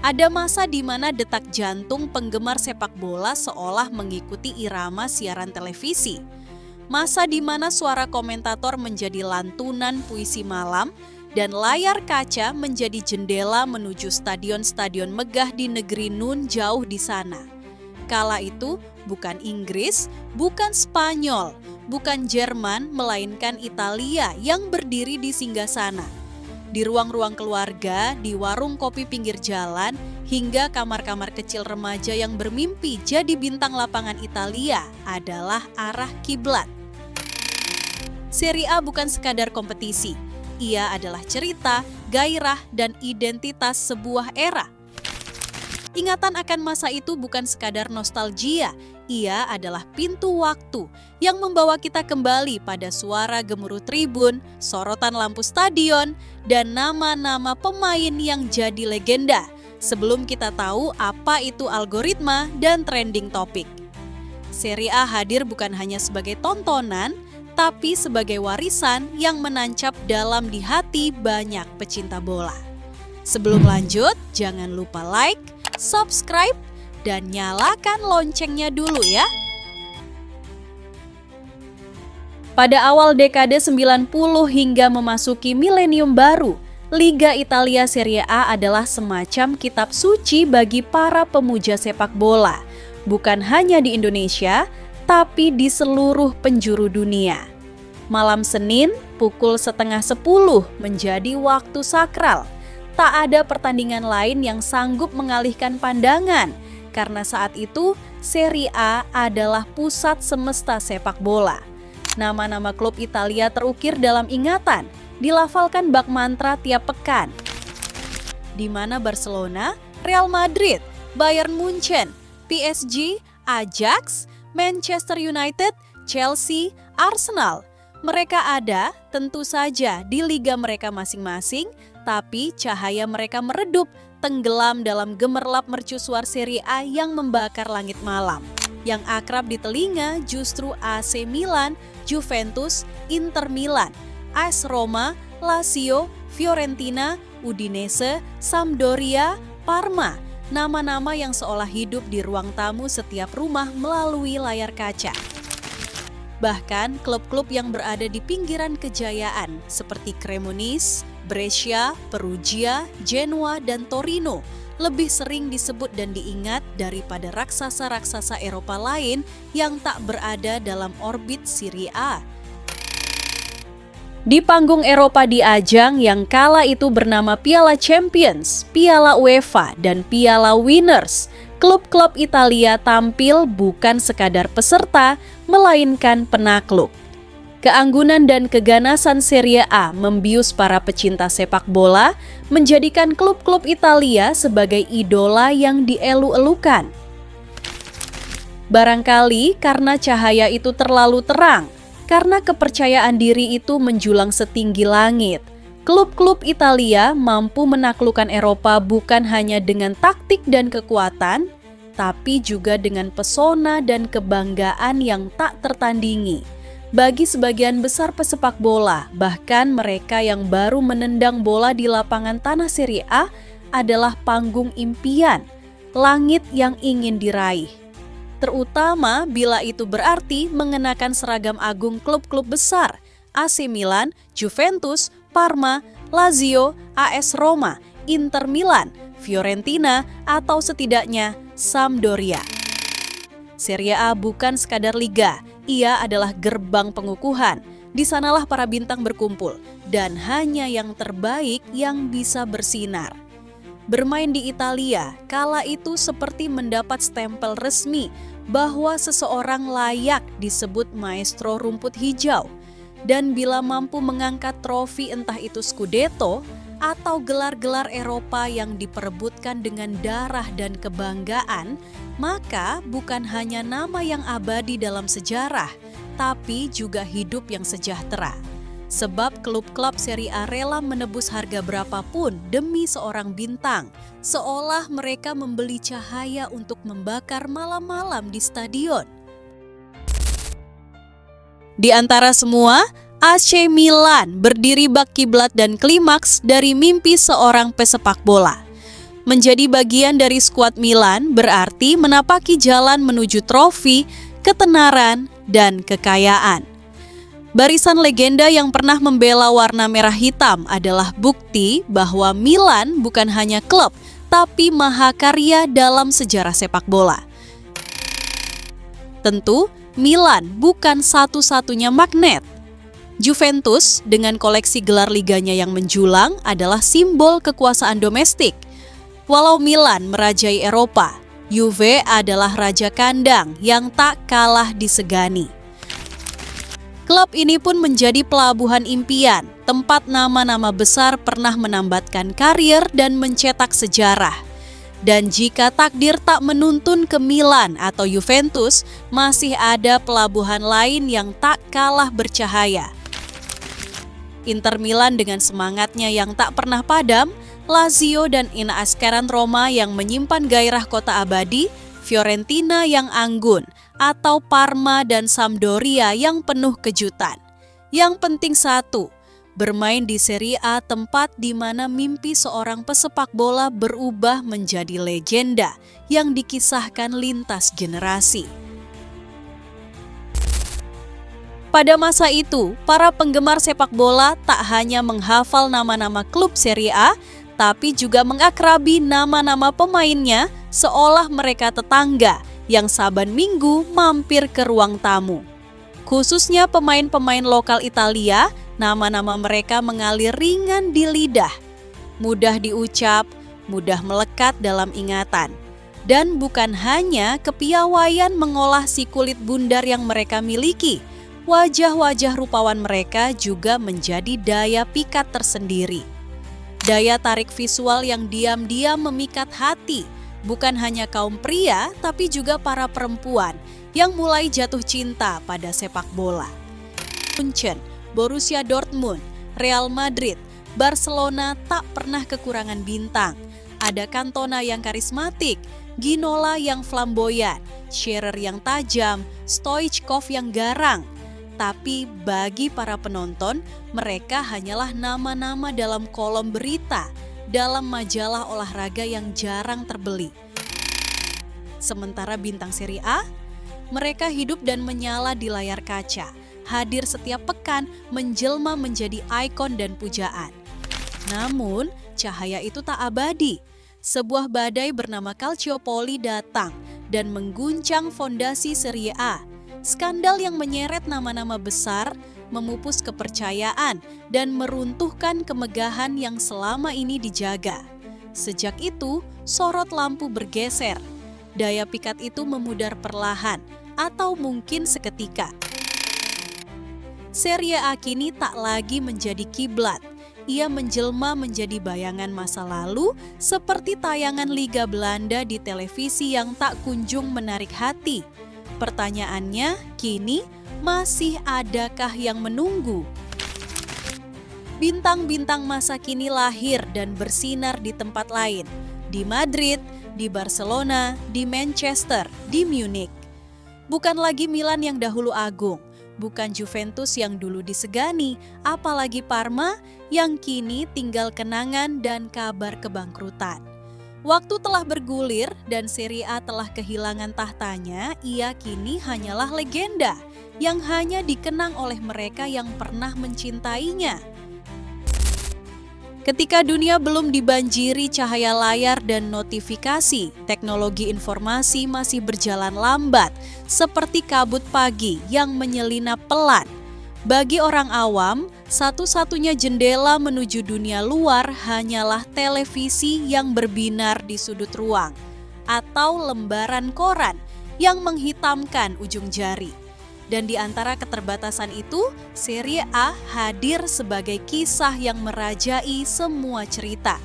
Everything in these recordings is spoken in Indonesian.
Ada masa di mana detak jantung penggemar sepak bola seolah mengikuti irama siaran televisi. Masa di mana suara komentator menjadi lantunan puisi malam dan layar kaca menjadi jendela menuju stadion-stadion megah di negeri nun jauh di sana. Kala itu bukan Inggris, bukan Spanyol, bukan Jerman, melainkan Italia yang berdiri di singgasana. Di ruang-ruang keluarga, di warung kopi pinggir jalan, hingga kamar-kamar kecil remaja yang bermimpi jadi bintang lapangan Italia adalah arah kiblat. Serie A bukan sekadar kompetisi, ia adalah cerita, gairah, dan identitas sebuah era. Ingatan akan masa itu bukan sekadar nostalgia, ia adalah pintu waktu yang membawa kita kembali pada suara gemuruh tribun, sorotan lampu stadion, dan nama-nama pemain yang jadi legenda sebelum kita tahu apa itu algoritma dan trending topik. Serie A hadir bukan hanya sebagai tontonan, tapi sebagai warisan yang menancap dalam di hati banyak pecinta bola. Sebelum lanjut, jangan lupa like, subscribe, dan nyalakan loncengnya dulu ya. Pada awal dekade 90 hingga memasuki milenium baru, Liga Italia Serie A adalah semacam kitab suci bagi para pemuja sepak bola. Bukan hanya di Indonesia, tapi di seluruh penjuru dunia. Malam Senin pukul 9:30 menjadi waktu sakral. Tak ada pertandingan lain yang sanggup mengalihkan pandangan, karena saat itu Serie A adalah pusat semesta sepak bola. Nama-nama klub Italia terukir dalam ingatan, dilafalkan bak mantra tiap pekan. Di mana Barcelona, Real Madrid, Bayern Munchen, PSG, Ajax, Manchester United, Chelsea, Arsenal. Mereka ada tentu saja di liga mereka masing-masing, tapi cahaya mereka meredup, tenggelam dalam gemerlap mercusuar Serie A yang membakar langit malam. Yang akrab di telinga justru AC Milan, Juventus, Inter Milan, AS Roma, Lazio, Fiorentina, Udinese, Sampdoria, Parma. Nama-nama yang seolah hidup di ruang tamu setiap rumah melalui layar kaca. Bahkan klub-klub yang berada di pinggiran kejayaan seperti Cremonese, Brescia, Perugia, Genoa, dan Torino lebih sering disebut dan diingat daripada raksasa-raksasa Eropa lain yang tak berada dalam orbit Serie A. Di panggung Eropa di ajang yang kala itu bernama Piala Champions, Piala UEFA, dan Piala Winners, klub-klub Italia tampil bukan sekadar peserta, melainkan penakluk. Keanggunan dan keganasan Serie A membius para pecinta sepak bola, menjadikan klub-klub Italia sebagai idola yang dielu-elukan. Barangkali karena cahaya itu terlalu terang, karena kepercayaan diri itu menjulang setinggi langit, klub-klub Italia mampu menaklukkan Eropa bukan hanya dengan taktik dan kekuatan, tapi juga dengan pesona dan kebanggaan yang tak tertandingi. Bagi sebagian besar pesepak bola, bahkan mereka yang baru menendang bola di lapangan tanah Serie A adalah panggung impian, langit yang ingin diraih. Terutama bila itu berarti mengenakan seragam agung klub-klub besar, AC Milan, Juventus, Parma, Lazio, AS Roma, Inter Milan, Fiorentina, atau setidaknya Sampdoria. Serie A bukan sekadar liga, ia adalah gerbang pengukuhan. Di sanalah para bintang berkumpul, dan hanya yang terbaik yang bisa bersinar. Bermain di Italia, kala itu seperti mendapat stempel resmi bahwa seseorang layak disebut maestro rumput hijau. Dan bila mampu mengangkat trofi entah itu Scudetto atau gelar-gelar Eropa yang diperebutkan dengan darah dan kebanggaan, maka bukan hanya nama yang abadi dalam sejarah, tapi juga hidup yang sejahtera. Sebab klub-klub Serie A rela menebus harga berapapun demi seorang bintang, seolah mereka membeli cahaya untuk membakar malam-malam di stadion. Di antara semua, AC Milan berdiri bak kiblat dan klimaks dari mimpi seorang pesepak bola. Menjadi bagian dari skuad Milan berarti menapaki jalan menuju trofi, ketenaran, dan kekayaan. Barisan legenda yang pernah membela warna merah hitam adalah bukti bahwa Milan bukan hanya klub, tapi mahakarya dalam sejarah sepak bola. Tentu, Milan bukan satu-satunya magnet. Juventus dengan koleksi gelar liganya yang menjulang adalah simbol kekuasaan domestik. Walau Milan merajai Eropa, Juve adalah raja kandang yang tak kalah disegani. Klub ini pun menjadi pelabuhan impian, tempat nama-nama besar pernah menambatkan karir dan mencetak sejarah. Dan jika takdir tak menuntun ke Milan atau Juventus, masih ada pelabuhan lain yang tak kalah bercahaya. Inter Milan dengan semangatnya yang tak pernah padam, Lazio dan AS Roma yang menyimpan gairah kota abadi, Fiorentina yang anggun, atau Parma dan Sampdoria yang penuh kejutan. Yang penting satu, bermain di Serie A, tempat di mana mimpi seorang pesepak bola berubah menjadi legenda yang dikisahkan lintas generasi. Pada masa itu, para penggemar sepak bola tak hanya menghafal nama-nama klub Serie A, tapi juga mengakrabi nama-nama pemainnya seolah mereka tetangga yang saban minggu mampir ke ruang tamu. Khususnya pemain-pemain lokal Italia, nama-nama mereka mengalir ringan di lidah, mudah diucap, mudah melekat dalam ingatan. Dan bukan hanya kepiawaian mengolah si kulit bundar yang mereka miliki, wajah-wajah rupawan mereka juga menjadi daya pikat tersendiri. Daya tarik visual yang diam-diam memikat hati, bukan hanya kaum pria, tapi juga para perempuan yang mulai jatuh cinta pada sepak bola. Munchen, Borussia Dortmund, Real Madrid, Barcelona tak pernah kekurangan bintang. Ada Cantona yang karismatik, Ginola yang flamboyan, Shearer yang tajam, Stoichkov yang garang. Tapi bagi para penonton, mereka hanyalah nama-nama dalam kolom berita, dalam majalah olahraga yang jarang terbeli. Sementara bintang Serie A, mereka hidup dan menyala di layar kaca, hadir setiap pekan, menjelma menjadi ikon dan pujaan. Namun, cahaya itu tak abadi. Sebuah badai bernama Calciopoli datang dan mengguncang fondasi Serie A. Skandal yang menyeret nama-nama besar, memupus kepercayaan, dan meruntuhkan kemegahan yang selama ini dijaga. Sejak itu, sorot lampu bergeser. Daya pikat itu memudar perlahan, atau mungkin seketika. Serie A kini tak lagi menjadi kiblat. Ia menjelma menjadi bayangan masa lalu, seperti tayangan Liga Belanda di televisi yang tak kunjung menarik hati. Pertanyaannya, kini masih adakah yang menunggu? Bintang-bintang masa kini lahir dan bersinar di tempat lain. Di Madrid, di Barcelona, di Manchester, di Munich. Bukan lagi Milan yang dahulu agung, bukan Juventus yang dulu disegani, apalagi Parma yang kini tinggal kenangan dan kabar kebangkrutan. Waktu telah bergulir dan Serie A telah kehilangan tahtanya, ia kini hanyalah legenda yang hanya dikenang oleh mereka yang pernah mencintainya. Ketika dunia belum dibanjiri cahaya layar dan notifikasi, teknologi informasi masih berjalan lambat, seperti kabut pagi yang menyelinap pelan. Bagi orang awam, satu-satunya jendela menuju dunia luar hanyalah televisi yang berbinar di sudut ruang, atau lembaran koran yang menghitamkan ujung jari. Dan di antara keterbatasan itu, Serie A hadir sebagai kisah yang merajai semua cerita.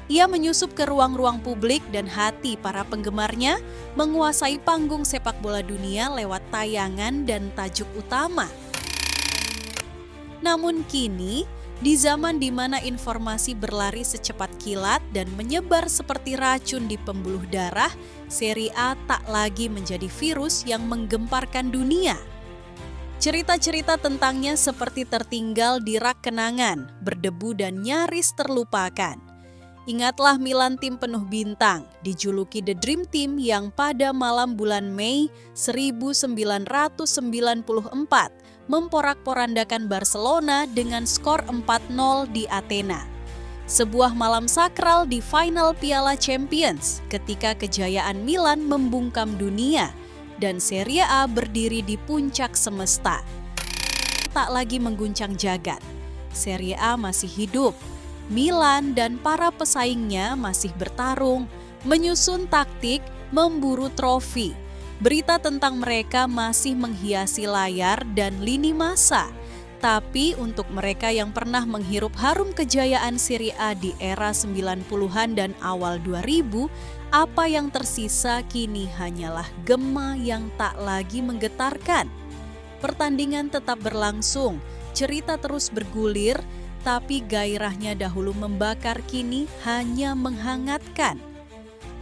Ia menyusup ke ruang-ruang publik dan hati para penggemarnya, menguasai panggung sepak bola dunia lewat tayangan dan tajuk utama. Namun kini, di zaman di mana informasi berlari secepat kilat dan menyebar seperti racun di pembuluh darah, Serie A tak lagi menjadi virus yang menggemparkan dunia. Cerita-cerita tentangnya seperti tertinggal di rak kenangan, berdebu dan nyaris terlupakan. Ingatlah Milan tim penuh bintang, dijuluki The Dream Team yang pada malam bulan Mei 1994 memporak-porandakan Barcelona dengan skor 4-0 di Athena. Sebuah malam sakral di final Piala Champions ketika kejayaan Milan membungkam dunia dan Serie A berdiri di puncak semesta. Tak lagi mengguncang jagat, Serie A masih hidup. Milan dan para pesaingnya masih bertarung, menyusun taktik, memburu trofi. Berita tentang mereka masih menghiasi layar dan lini masa. Tapi untuk mereka yang pernah menghirup harum kejayaan Serie A di era 90-an dan awal 2000, apa yang tersisa kini hanyalah gema yang tak lagi menggetarkan. Pertandingan tetap berlangsung, cerita terus bergulir, tapi gairahnya dahulu membakar kini hanya menghangatkan.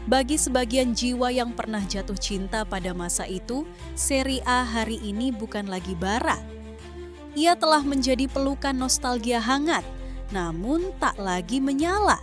Bagi sebagian jiwa yang pernah jatuh cinta pada masa itu, Serie A hari ini bukan lagi bara. Ia telah menjadi pelukan nostalgia hangat, namun tak lagi menyala.